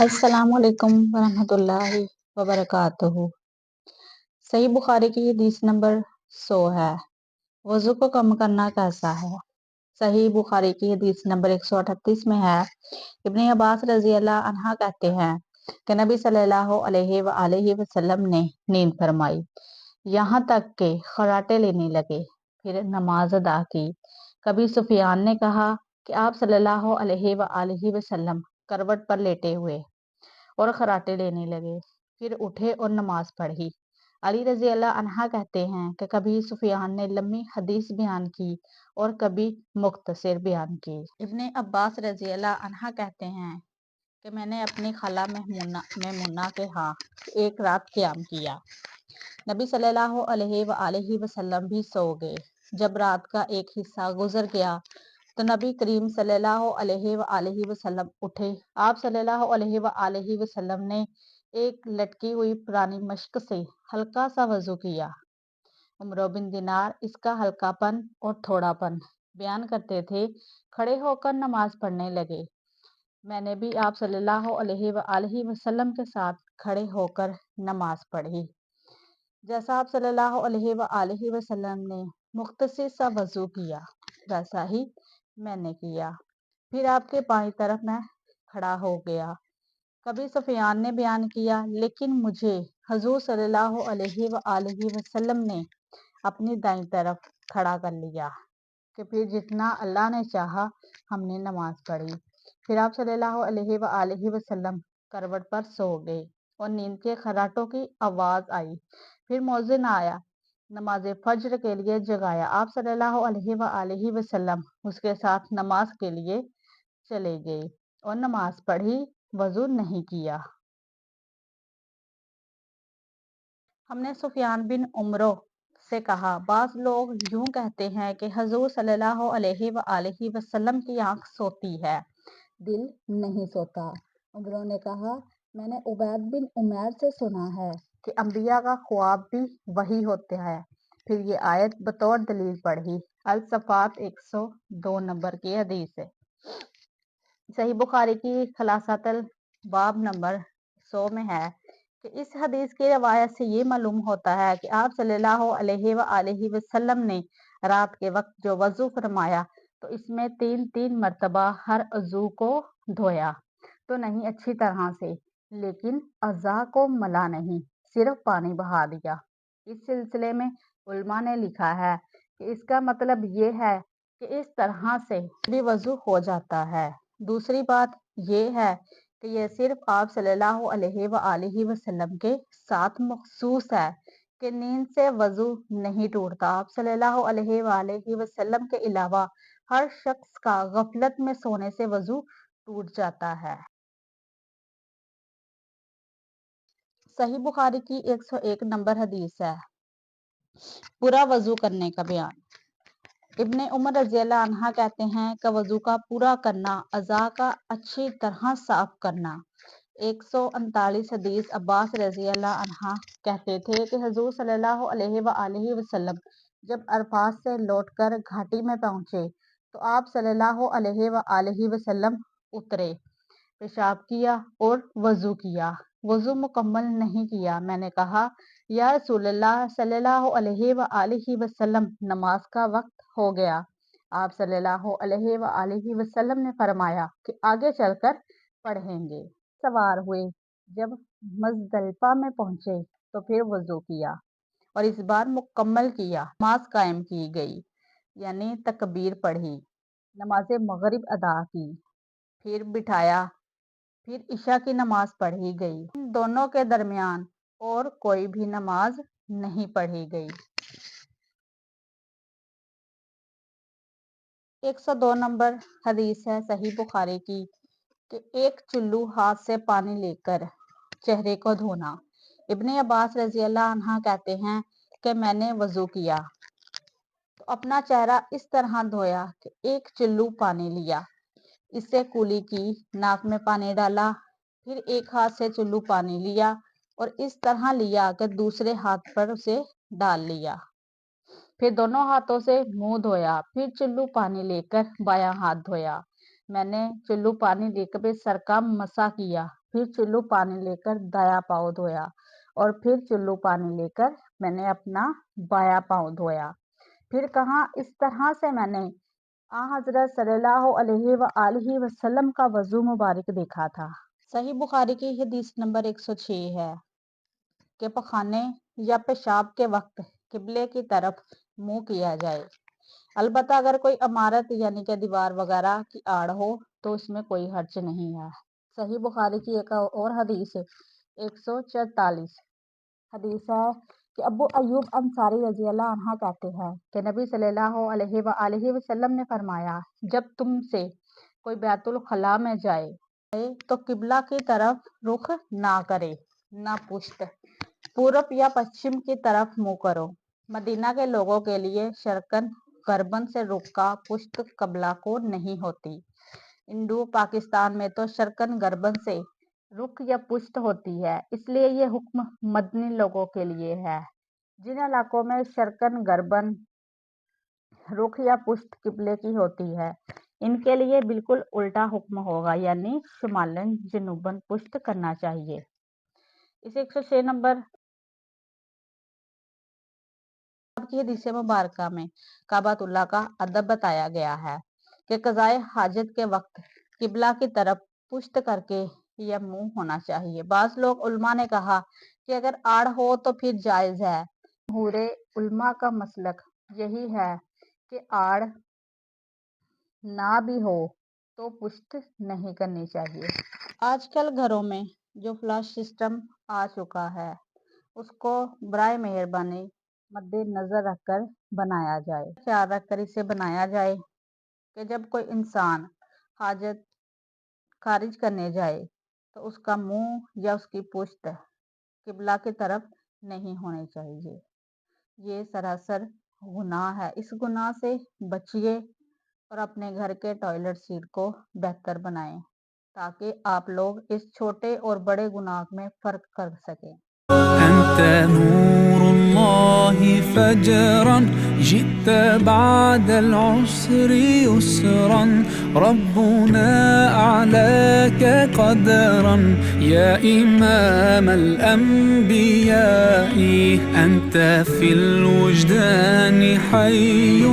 السلام علیکم ورحمۃ اللہ وبرکاتہ۔ صحیح بخاری کی حدیث نمبر 100 ہے، وضو کو کم کرنا کیسا ہے؟ صحیح بخاری کی حدیث نمبر 138 میں ہے، ابن عباس رضی اللہ عنہ کہتے ہیں کہ نبی صلی اللہ علیہ وآلہ وسلم نے نیند فرمائی یہاں تک کہ خراٹے لینے لگے، پھر نماز ادا کی۔ کبھی سفیان نے کہا کہ آپ صلی اللہ علیہ وآلہ وسلم کروٹ پر لیٹے ہوئے اور خراٹے لینے لگے، پھر اٹھے اور نماز پڑھی۔ علی رضی اللہ عنہ کہتے ہیں کہ کبھی سفیان نے لمبی حدیث بیان کی اور کبھی مختصر بیان کی۔ ابن عباس رضی اللہ عنہ کہتے ہیں کہ میں نے اپنی خالہ میمونہ کے ہاں ایک رات قیام کیا۔ نبی صلی اللہ علیہ وآلہ وسلم بھی سو گئے۔ جب رات کا ایک حصہ گزر گیا تو نبی کریم صلی اللہ علیہ وآلہ وسلم اٹھے۔ آپ صلی اللہ علیہ وآلہ وسلم نے ایک لٹکی ہوئی پرانی مشک سے ہلکا سا وضو کیا۔ عمرو بن دینار اس کا ہلکا پن اور تھوڑا پن بیان کرتے تھے۔ کھڑے ہو کر نماز پڑھنے لگے۔ میں نے بھی آپ صلی اللہ علیہ وآلہ وسلم کے ساتھ کھڑے ہو کر نماز پڑھی۔ جیسا آپ صلی اللہ علیہ وآلہ وسلم نے مختصر سا وضو کیا ویسا ہی میں نے کیا، پھر آپ کے بائیں طرف میں کھڑا ہو گیا۔ کبھی سفیان نے بیان کیا، لیکن مجھے حضور صلی اللہ علیہ وآلہ وسلم نے اپنی دائیں طرف کھڑا کر لیا کہ پھر جتنا اللہ نے چاہا ہم نے نماز پڑھی۔ پھر آپ صلی اللہ علیہ وآلہ وسلم کروٹ پر سو گئے اور نیند کے خراٹوں کی آواز آئی۔ پھر مؤذن آیا، نماز فجر کے لیے جگایا۔ آپ صلی اللہ علیہ وآلہ وسلم اس کے ساتھ نماز کے لیے چلے گئے اور نماز پڑھی، وضو نہیں کیا۔ ہم نے سفیان بن عمرو سے کہا، بعض لوگ یوں کہتے ہیں کہ حضور صلی اللہ علیہ وآلہ وسلم کی آنکھ سوتی ہے، دل نہیں سوتا۔ عمرو نے کہا، میں نے عبید بن عمیر سے سنا ہے کہ انبیاء کا خواب بھی وحی ہوتا ہے۔ پھر یہ آیت بطور دلیل پڑھی۔ الصفات 102 نمبر کی حدیث ہے۔ صحیح بخاری کی خلاصۃ الباب نمبر 100 میں ہے کہ اس حدیث کی روایت سے یہ معلوم ہوتا ہے کہ آپ صلی اللہ علیہ وآلہ وسلم نے رات کے وقت جو وضو فرمایا تو اس میں تین مرتبہ ہر عضو کو دھویا تو نہیں اچھی طرح سے، لیکن اعضاء کو ملا نہیں، صرف پانی بہا دیا۔ اس سلسلے میں علماء نے لکھا ہے کہ اس کا مطلب یہ ہے کہ اس طرح سے بھی وضو ہو جاتا ہے۔ دوسری بات یہ ہے کہ یہ صرف آپ صلی اللہ علیہ وآلہ وسلم کے ساتھ مخصوص ہے کہ نیند سے وضو نہیں ٹوٹتا۔ آپ صلی اللہ علیہ وآلہ وسلم کے علاوہ ہر شخص کا غفلت میں سونے سے وضو ٹوٹ جاتا ہے۔ صحیح بخاری کی 101 نمبر حدیث ہے، پورا وضو کرنے کا بیان۔ ابن عمر رضی اللہ عنہ کہتے ہیں کہ وضو کا پورا کرنا، اعضاء کا اچھی طرح صاف کرنا۔ 139 حدیث عباس رضی اللہ عنہ کہتے تھے کہ حضور صلی اللہ علیہ وآلہ وسلم جب عرفات سے لوٹ کر گھاٹی میں پہنچے تو آپ صلی اللہ علیہ وآلہ وسلم اترے، پیشاب کیا اور وضو کیا۔ وضو مکمل نہیں کیا۔ میں نے کہا، یا رسول اللہ صلی اللہ علیہ وآلہ وسلم، نماز کا وقت ہو گیا۔ آپ صلی اللہ علیہ وآلہ وسلم نے فرمایا کہ آگے چل کر پڑھیں گے۔ سوار ہوئے، جب مزدلفہ میں پہنچے تو پھر وضو کیا اور اس بار مکمل کیا۔ نماز قائم کی گئی، یعنی تکبیر پڑھی، نماز مغرب ادا کی، پھر بٹھایا، پھر عشاء کی نماز پڑھی گئی۔ ان دونوں کے درمیان اور کوئی بھی نماز نہیں پڑھی گئی۔ 102 نمبر حدیث ہے صحیح بخاری کی کہ ایک چلو ہاتھ سے پانی لے کر چہرے کو دھونا۔ ابن عباس رضی اللہ عنہ کہتے ہیں کہ میں نے وضو کیا تو اپنا چہرہ اس طرح دھویا کہ ایک چلو پانی لیا، اس سے کولی کی، ناک میں پانی ڈالا، پھر ایک ہاتھ سے چلو پانی لیا اور اس طرح لیا کہ دوسرے ہاتھ پر اسے ڈال لیا، پھر دونوں ہاتھوں سے منہ دھویا، پھر چلو پانی لے کر بایاں ہاتھ دھویا۔ میں نے چلو پانی لے کر سر کا مسح کیا، پھر چلو پانی لے کر دایا پاؤں دھویا اور پھر چلو پانی لے کر میں نے اپنا بایاں پاؤں دھویا۔ پھر کہاں اس طرح سے میں نے حضرت صلی اللہ علیہ وآلہ وسلم کا وضو مبارک دیکھا تھا۔ صحیح بخاری کی حدیث نمبر 106 ہے کہ پخانے یا پیشاب کے وقت قبلے کی طرف منہ کیا جائے، البتہ اگر کوئی عمارت یعنی کہ دیوار وغیرہ کی آڑ ہو تو اس میں کوئی حرج نہیں ہے۔ صحیح بخاری کی ایک اور حدیث 144 حدیث ہے کہ ابو ایوب انصاری رضی اللہ عنہ کہتے ہیں کہ نبی صلی اللہ علیہ وآلہ وسلم نے فرمایا، جب تم سے کوئی بیت الخلاء میں جائے تو قبلہ کی طرف رخ نہ کرے، نہ پشت، پورب یا پچھم کی طرف منہ کرو۔ مدینہ کے لوگوں کے لیے شرقاً غرباً سے رخ کا پشت قبلہ کو نہیں ہوتی۔ انڈو پاکستان میں تو شرقاً غرباً سے رخ یا پشت ہوتی ہے، اس لیے یہ حکم مدنی لوگوں کے لیے ہے۔ جن علاقوں میں شرقاً غرباً رخ یا پشت قبلے کی ہوتی ہے ان کے لیے بالکل الٹا حکم ہوگا، یعنی شمالاً جنوباً پشت کرنا چاہیے۔ اس 106 نمبر کی حدیث مبارکہ میں کعبۃ اللہ کا ادب بتایا گیا ہے کہ قضائے حاجت کے وقت قبلہ کی طرف پشت کر کے یا منہ ہونا چاہیے۔ بعض لوگ علماء نے کہا کہ اگر آڑ ہو تو پھر جائز ہے۔ جمہور علماء کا مسلک یہی ہے کہ آڑ نہ بھی ہو تو پشت نہیں کرنی چاہیے۔ آج کل گھروں میں جو فلش سسٹم آ چکا ہے اس کو برائے مہربانی مد نظر رکھ کر بنایا جائے، خیال رکھ کر اسے بنایا جائے کہ جب کوئی انسان حاجت خارج کرنے جائے تو اس کا منہ یا اس کی پشت قبلہ کی طرف نہیں ہونی چاہیے۔ یہ سراسر گناہ ہے، اس گناہ سے بچیے اور اپنے گھر کے ٹوائلٹ سیٹ کو بہتر بنائیں تاکہ آپ لوگ اس چھوٹے اور بڑے گناہ میں فرق کر سکیں۔ أنت نور الله فجرا جئت بعد العسر يسرا ربنا أعلاك قدرا يا إمام الأنبياء أنت في الوجدان حي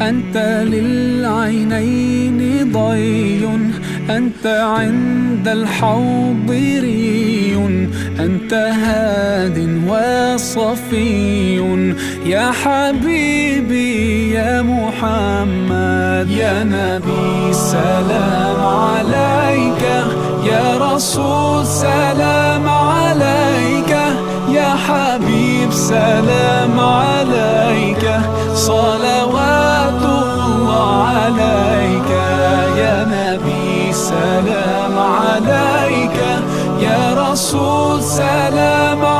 أنت للعينين ضي أنت عند الحوض ري أنت هاد وصفي يا حبيبي يا محمد يا نبي سلام عليك يا رسول سلام عليك يا حبيب سلام عليك صلوات الله عليك يا نبي سلام عليك يا رسول سلام